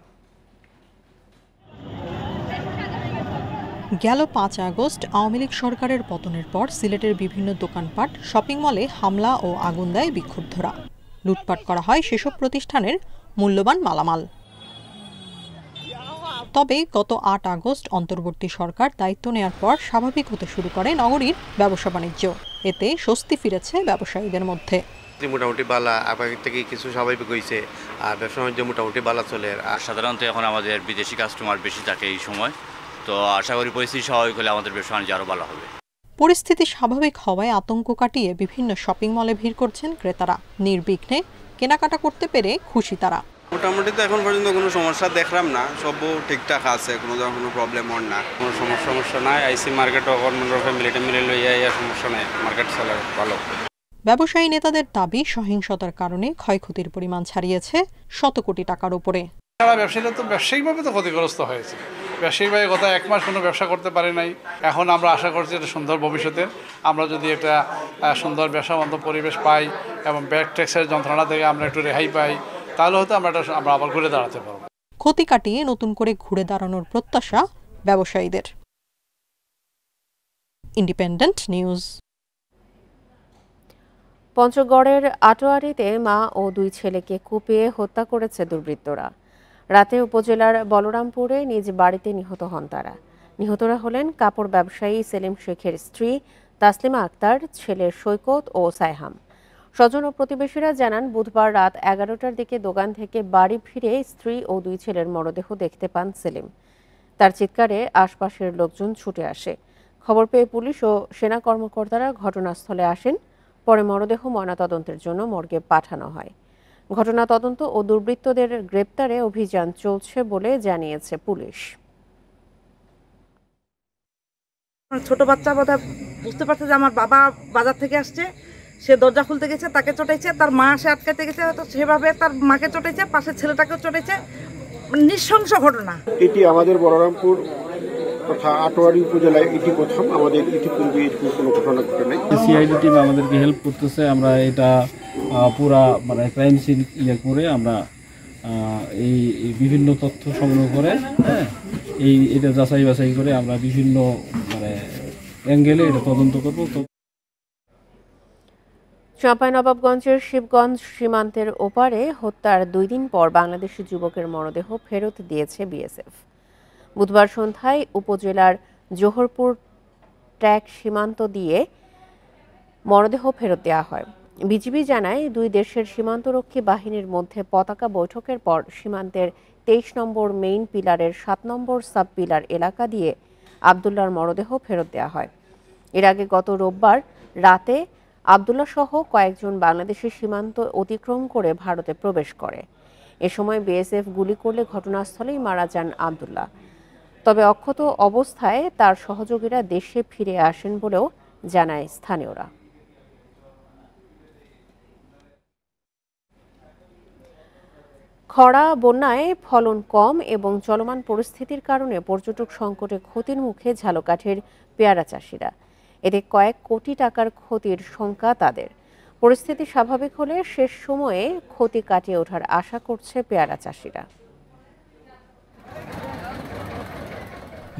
গেল 5 আগস্ট আওয়ামী লীগ সরকারের পতনের পর সিলেটের বিভিন্ন দোকানপাট, শপিং মলে হামলা ও আগুন দেয় বিক্ষুব্ধরা। লুটপাট করা হয় সেসব প্রতিষ্ঠানের মূল্যবান মালামাল। তবে গত 8 আগস্ট অন্তর্বর্তী সরকার দায়িত্ব নেওয়ার পর স্বাভাবিক হতে শুরু করে নগরীর ব্যবসা বাণিজ্য। এতে স্বস্তি ফিরেছে ব্যবসায়ীদের মধ্যে। মোটামুটি বালা আগে থেকে কিছু স্বাভাবিক হয়েছে, আর ব্যবসা বাণিজ্য মোটামুটি বালা চলে। আর সাধারণত এখন আমাদের বিদেশি কাস্টমার বেশি থাকে এই সময়, তো আশা করি পরিস্থিতি স্বাভাবিক হলে আমাদের ব্যবসা বাণিজ্য আরও ভালো হবে। পরিস্থিতি স্বাভাবিক হওয়ায় আতঙ্ক কাটিয়ে বিভিন্ন শপিং মলে ভিড় করছেন ক্রেতারা। নির্বিঘ্নে কেনাকাটা করতে পেরে খুশি তারা। মোটামুটি তো এখন পর্যন্ত কোনো সমস্যা দেখলাম না, সব ঠিকঠাক আছে, কোনো প্রবলেম হন না, কোনো সমস্যা নাই। আইসি মার্কেটও ফ্যামিলি লইয়া সমস্যা নাই, মার্কেট চলে ভালো। ব্যবসায়ী নেতাদের দাবি, সহিংসতার কারণে ক্ষয়ক্ষতির পরিমাণ ছাড়িয়েছে শত কোটি টাকার উপরে। সারা ব্যবসায়ীরা তো ব্যবসায়িকভাবে তো ক্ষতিগ্রস্ত হয়েছে। ব্যবসায়িকভাবে গত 1 মাস কোনো ব্যবসা করতে পারে নাই। এখন আমরা আশা করছি একটা সুন্দর ভবিষ্যতে আমরা যদি একটা সুন্দর ব্যবসাবান্ধব পরিবেশ পাই এবং ব্যাড ট্যাক্সের যন্ত্রণা থেকে আমরা একটু রেহাই পাই, তাহলে হয়তো আমরা আবার ঘুরে দাঁড়াতে পারবো। ক্ষতি কাটিয়ে নতুন করে ঘুরে দাঁড়ানোর প্রত্যাশা ব্যবসায়ীদের। Independent news. পঞ্চগড়ের আটোয়ারীতে মা ও 2 ছেলেকে কুপিয়ে হত্যা করেছে দুর্বৃত্তরা। রাতে উপজেলার বলরামপুরে নিজ বাড়িতে নিহত হন তারা। নিহতরা হলেন কাপড় ব্যবসায়ী সেলিম শেখের স্ত্রী তাসলিমা আক্তার, ছেলে সৈকত ও সায়হাম। স্বজন ও প্রতিবেশীরা জানান, বুধবার রাত 11টার দিকে দোকান থেকে বাড়ি ফিরে স্ত্রী ও 2 ছেলের মরদেহ দেখতে পান সেলিম। তার চিৎকারে আশপাশের লোকজন ছুটে আসে। খবর পেয়ে পুলিশ ও সেনা কর্মকর্তারা ঘটনাস্থলে আসেন। পরে মরদেহ ময়নাতদন্তের জন্য মর্গে পাঠানো হয়। ঘটনা তদন্ত ও দুর্বৃত্তদের গ্রেপ্তারে অভিযান চলছে বলে জানিয়েছে পুলিশ। ছোট বাচ্চা বোধহয় বুঝতে পারছে যে আমার বাবা বাজার থেকে আসছে, সে দরজা খুলতে গেছে, তাকে চটাইছে, তার মা সে আটকাতে গেছে, হয়তো সেভাবে তার মাকে চটাইছে, পাশের ছেলেটাকেও চটাইছে। নৃশংস ঘটনা। এটি আমাদের বলরামপুর তথা আটোয়ারী উপজেলায় এটি প্রথম, আমাদের ইতিপূর্বে এরকম কোনো ঘটনা ঘটে নাই। সিআইডি টিম আমাদেরকে হেল্প করতেছে। আমরা এটা পুরা ক্রাইম সিন করে আমরা এই বিভিন্ন তথ্য সংগ্রহ করে এটা যাচাই বাছাই করে আমরা বিভিন্ন অ্যাঙ্গেলে এটা তদন্ত করব। চাঁপাইনবাবগঞ্জের শিবগঞ্জ সীমান্তের ওপারে হত্যার 2 দিন পর বাংলাদেশি যুবকের মরদেহ ফেরত দিয়েছে বিএসএফ। বুধবার সন্ধ্যায় উপজেলার জোহরপুর ট্যাক সীমান্ত দিয়ে মরদেহ ফেরত দেওয়া হয়। বিজিবি জানায়, 2 দেশের সীমান্তরক্ষী বাহিনীর মধ্যে পতাকা বৈঠকের পর সীমান্তের 23 নম্বর মেইন পিলারের 7 নম্বর সাব পিলার এলাকা দিয়ে আবদুল্লাহর মরদেহ ফেরত দেওয়া হয়। এর আগে গত রোববার রাতে আবদুল্লাহ সহ কয়েকজন বাংলাদেশের সীমান্ত অতিক্রম করে ভারতে প্রবেশ করে। এ সময় বিএসএফ গুলি করলে ঘটনাস্থলেই মারা যান আবদুল্লাহ। তবে অক্ষত অবস্থায় তার সহযোগীরা দেশে ফিরে আসেন বলেও জানায় স্থানীয়রা। খরা, বন্যায় ফলন কম এবং চলমান পরিস্থিতির কারণে পর্যটক সংকটে ক্ষতির মুখে ঝালকাঠির পেয়ারা চাষিরা। এতে কয়েক কোটি টাকার ক্ষতির শঙ্কা তাদের। পরিস্থিতি স্বাভাবিক হলে শেষ সময়ে ক্ষতি কাটিয়ে ওঠার আশা করছে পেয়ারা চাষিরা।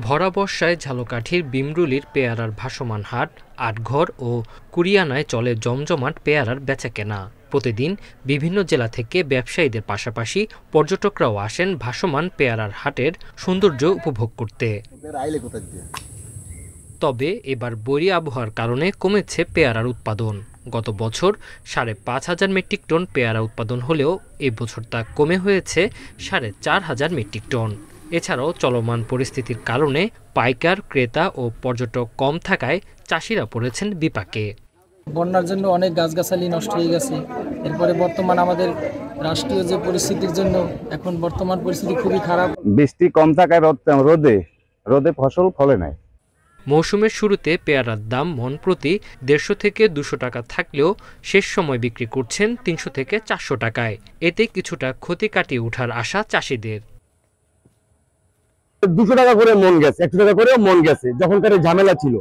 ভরা বর্ষায় ঝালকাঠির বিমরুলির পেয়ারার ভাসমান হাট, আটঘর ও কুরিয়ানায় চলে জমজমাট পেয়ারার বেচাকেনা। প্রতিদিন বিভিন্ন জেলা থেকে ব্যবসায়ীদের পাশাপাশি পর্যটকরাও আসেন ভাসমান পেয়ারার হাটের সৌন্দর্য উপভোগ করতে। তবে এবার বৈরী আবহাওয়ার কারণে কমেছে পেয়ারার উৎপাদন। গত বছর ৫,৫০০ মেট্রিক টন পেয়ারা উৎপাদন হলেও এই বছর তা কমে হয়েছে ৪,৫০০ মেট্রিক টন। এছাড়াও চলমান পরিস্থিতির কারণে পাইকার, ক্রেতা ও পর্যটক কম থাকায় চাষিরা পড়েছেন বিপাকে। বন্যার জন্য অনেক গাছগাছালি নষ্ট হয়ে গেছে। এরপরে বর্তমান আমাদের রাষ্ট্রীয় যে পরিস্থিতির জন্য এখন বর্তমান পরিস্থিতি খুবই খারাপ। বৃষ্টি কম থাকায় রোদে ফসল ফলে নাই। মৌসুমের শুরুতে পেয়ারার দাম মন প্রতি ১৫০ থেকে ২০০ টাকা থাকলেও শেষ সময় বিক্রি করছেন ৩০০ থেকে ৪০০ টাকায়। এতে কিছুটা ক্ষতি কাটিয়ে ওঠার আশা চাষিদের। ২০০ টাকা করে মন গেছে, ১০০ টাকা করেও মন গেছে। যখনকার ঝামেলা ছিল,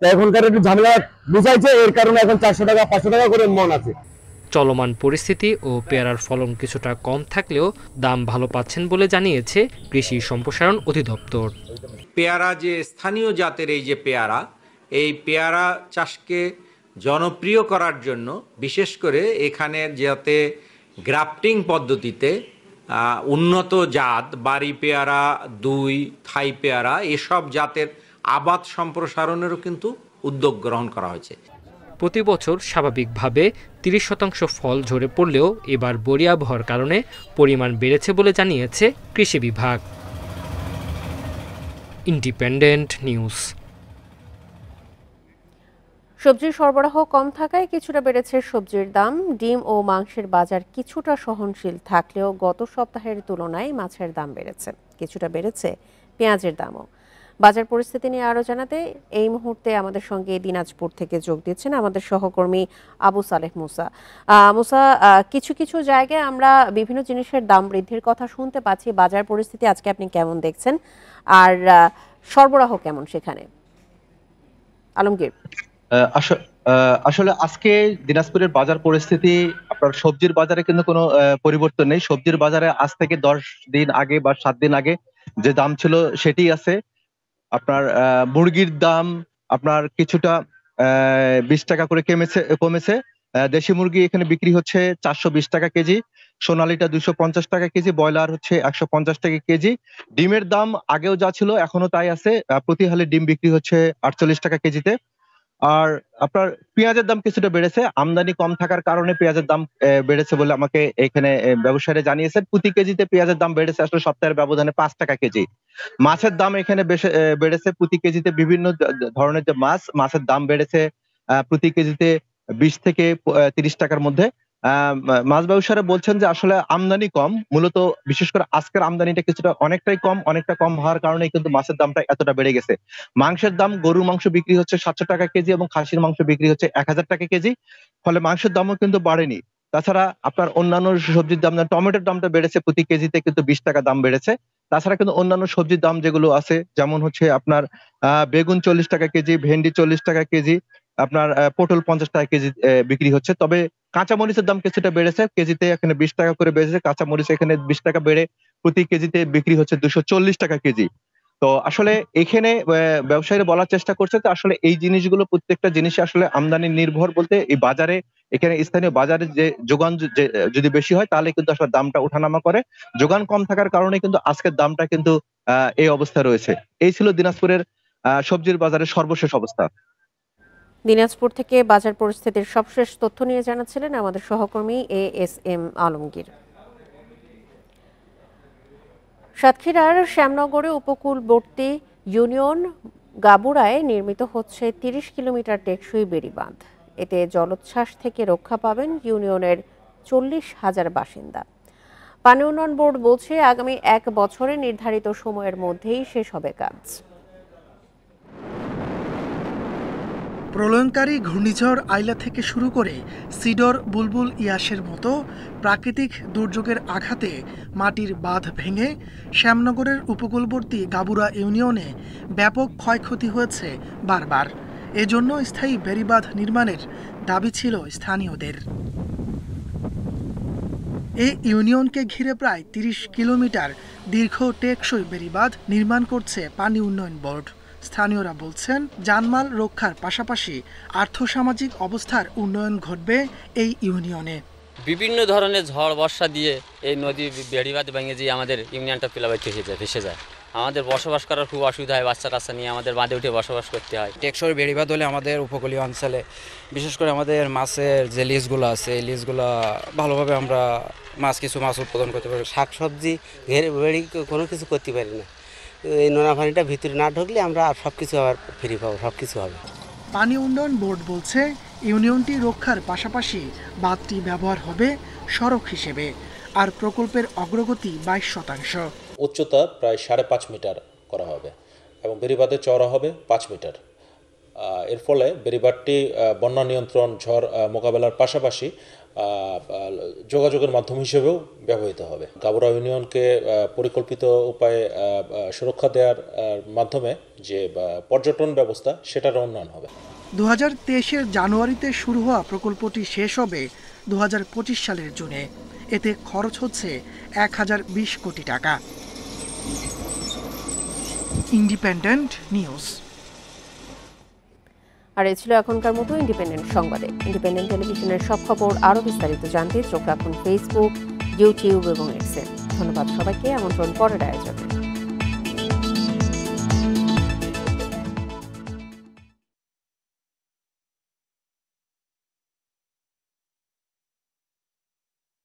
তা এখনকার একটু ঝামেলা বুঝাইছে, এর কারণে এখন ৪০০ টাকা ৫০০ টাকা করে মন আছে। চলমান পরিস্থিতি ও পেয়ারার ফলন কিছুটা কম থাকলেও দাম ভালো পাচ্ছেন বলে জানিয়েছে কৃষি সম্প্রসারণ অধিদপ্তর। পেয়ারা যে স্থানীয় জাতের এই যে পেয়ারা, এই পেয়ারা চাষকে জনপ্রিয় করার জন্য বিশেষ করে এখানে যাতে গ্রাফটিং পদ্ধতিতে উন্নত জাত বাড়ি পেয়ারা, দুই, থাই পেয়ারা এসব জাতের আবাদ সম্প্রসারণেরও কিন্তু উদ্যোগ গ্রহণ করা হয়েছে। প্রতি বছর স্বাভাবিকভাবে ৩০% ফল ঝরে পড়লেও এবার বৈরী আবহাওয়ার কারণে পরিমাণ বেড়েছে বলে জানিয়েছে কৃষি বিভাগ। Independent news. সবজির সরবরাহ কম থাকায় কিছুটা বেড়েছে সবজির দাম। ডিম ও মাংসের বাজার কিছুটা সহনশীল থাকলেও গত সপ্তাহের তুলনায় মাছের দাম বেড়েছে। কিছুটা বেড়েছে পেঁয়াজের দামও। বাজার পরিস্থিতি নিয়ে আরও জানাতে এই মুহূর্তে আমাদের সঙ্গে দিনাজপুর থেকে যোগ দিচ্ছেন আমাদের সহকর্মী আবু সালেহ মুসা। কিছু কিছু জায়গায় আমরা বিভিন্ন জিনিসের দাম বৃদ্ধির কথা শুনতে পাচ্ছি। বাজার পরিস্থিতি আজকে আপনি কেমন দেখছেন, আর সরবরাহ কেমন সেখানে? আলমগীর, আসলে আজকে দিনাজপুরের বাজার পরিস্থিতি, আপনার সবজির বাজারে কিন্তু কোনো পরিবর্তন নেই। সবজির বাজারে আজ থেকে 10 দিন আগে বা 7 দিন আগে যে দাম ছিল সেটি আছে। আপনার মুরগির দাম আপনার কিছুটা 20 টাকা করে কমেছে। দেশি মুরগি এখানে বিক্রি হচ্ছে 420 টাকা কেজি, সোনালীটা 250 টাকা কেজি, ব্রয়লার হচ্ছে 150 টাকা কেজি। ডিমের দাম আগেও যা ছিল এখনো তাই আছে, প্রতি হালি ডিম বিক্রি হচ্ছে 48 টাকা কেজিতে। আর আপনার পেঁয়াজের দাম কিছুটা বেড়েছে, আমদানি কম থাকার কারণে পেঁয়াজের দাম বেড়েছে বলে আমাকে এখানে ব্যবসায়ীরা জানিয়েছেন। প্রতি কেজিতে পেঁয়াজের দাম বেড়েছে আসলে সপ্তাহের ব্যবধানে 5 টাকা কেজি। মাছের দাম এখানে বেড়েছে প্রতি কেজিতে, বিভিন্ন ধরনের যে মাছের দাম বেড়েছে প্রতি কেজিতে 20 থেকে 30 টাকার মধ্যে। মাছ ব্যবসায়ীরা বলছেন যে আসলে আমদানি কম, মূলত বিশেষ করে আজকের আমদানিটা কিছুটা অনেকটা কম হওয়ার কারণে কিন্তু মাছের দামটা এতটা বেড়ে গেছে। মাংসের দাম, গরুর মাংস বিক্রি হচ্ছে 700 টাকা কেজি এবং খাসির মাংস বিক্রি হচ্ছে 1000 টাকা কেজি, ফলে মাংসের দামও কিন্তু বাড়েনি। তাছাড়া আপনার অন্যান্য সবজির দাম, টমেটোর দামটা বেড়েছে প্রতি কেজিতে কিন্তু 20 টাকা দাম বেড়েছে। তাছাড়া কিন্তু অন্যান্য সবজির দাম যেগুলো আছে, যেমন হচ্ছে আপনার বেগুন 40 টাকা কেজি, ভেন্ডি 40 টাকা কেজি, আপনার পটল 50 টাকা কেজি বিক্রি হচ্ছে। তবে কাঁচামরিচের দাম কিছুটা বেড়েছে, কেজিতে এখানে 20 টাকা করে বেড়েছে। কাঁচামরিচ এখানে 20 টাকা বেড়ে প্রতি কেজিতে বিক্রি হচ্ছে 240 টাকা কেজি। তো আসলে এখানে ব্যবসায়ীরা বলার চেষ্টা করছে যে আসলে এই জিনিসগুলো প্রত্যেকটা জিনিস আসলে আমদানি নির্ভর, বলতে এই বাজারে এখানে স্থানীয় বাজারে যে যোগান যদি বেশি হয় তাহলে কিন্তু আসলে দামটা ওঠানামা করে। যোগান কম থাকার কারণে কিন্তু আজকের দামটা কিন্তু এই অবস্থা রয়েছে। এই ছিল দিনাজপুরের সবজির বাজারের সর্বশেষ অবস্থা। দিনাজপুর থেকে বাজার পরিস্থিতির সবশেষ তথ্য নিয়ে জানাচ্ছিলেন আমাদের সহকর্মী ASM আলমগীর। সাতক্ষীরার শ্যামনগরে উপকূলবর্তী ইউনিয়ন গাবুরায় নির্মিত হচ্ছে 30 কিলোমিটার টেকসই বেড়িবাঁধ। এতে জলোচ্ছ্বাস থেকে রক্ষা পাবেন ইউনিয়নের 40,000 বাসিন্দা। পানি উন্নয়ন বোর্ড বলছে আগামী 1 বছরে নির্ধারিত সময়ের মধ্যেই শেষ হবে কাজ। প্রলয়ঙ্কারী ঘূর্ণিঝড় আইলা থেকে শুরু করে সিডর, বুলবুল, ইয়াসের মতো প্রাকৃতিক দুর্যোগের আঘাতে মাটির বাঁধ ভেঙে শ্যামনগরের উপকূলবর্তী গাবুরা ইউনিয়নে ব্যাপক ক্ষয়ক্ষতি হয়েছে বারবার। এজন্য স্থায়ী বেড়িবাঁধ নির্মাণের দাবি ছিল স্থানীয়দের। এই ইউনিয়নকে ঘিরে প্রায় 30 কিলোমিটার দীর্ঘ টেকসই বেড়িবাঁধ নির্মাণ করছে পানি উন্নয়ন বোর্ড। স্থানীয়রা বলছেন জানমাল রক্ষার পাশাপাশি আর্থসামাজিক অবস্থার উন্নয়ন ঘটবে এই ইউনিয়নে। বিভিন্ন ধরনের ঝড় বর্ষা দিয়ে এই নদী বেড়িবাঁধ ভেঙে যে আমাদের ইউনিয়নটা প্লাবিত হয়ে যায়, ভেসে যায়। আমাদের বসবাস করার খুব অসুবিধা হয়, বাচ্চা কাচ্চা নিয়ে আমাদের বাঁধে উঠে বসবাস করতে হয়। টেকসই বেড়িবাঁধ হলে আমাদের উপকূলীয় অঞ্চলে বিশেষ করে আমাদের মাছের যে লিজগুলো আছে এই লিজগুলো ভালোভাবে আমরা মাছ উৎপাদন করতে পারি। শাকসবজি ঘেরে বেড়ি কোনো কিছু করতে পারি না। এই নোনা পানিটা ভিতরে না ঢুকলে আমরা সব কিছু আবার ফ্রি পাবো, সব কিছু হবে। পানি উন্নয়ন বোর্ড বলছে ইউনিয়নটি রক্ষার পাশাপাশি বাঁধটি ব্যবহার হবে সড়ক হিসেবে, আর প্রকল্পের অগ্রগতি 22%। উচ্চতা প্রায় 5.5 মিটার করা হবে এবং বেড়িবাঁধের চওড়া হবে 5 মিটার। এর ফলে বেড়িবাঁধটি বন্যা নিয়ন্ত্রণ, ঝড় মোকাবেলার পাশাপাশি যোগাযোগের মাধ্যম হিসেবেও ব্যবহৃত হবে। গাবুরা ইউনিয়নকে পরিকল্পিত উপায়ে সুরক্ষা দেওয়ার মাধ্যমে যে পর্যটন ব্যবস্থা সেটার উন্নয়ন হবে। 2023-এর জানুয়ারিতে শুরু হওয়া প্রকল্পটি শেষ হবে 2025 সালের জুনে। এতে খরচ হচ্ছে 1020 কোটি টাকা। Independent news. আর এই ছিল এখনকার মতো ইন্ডিপেন্ডেন্ট সংবাদে। ইন্ডিপেন্ডেন্ট টেলিভিশনের সব খবর আরও বিস্তারিত জানতে চোখ রাখুন ফেসবুক, ইউটিউব এবং এক্সে। ধন্যবাদ সবাইকে। আমন্ত্রণ পরের আয়োজনে।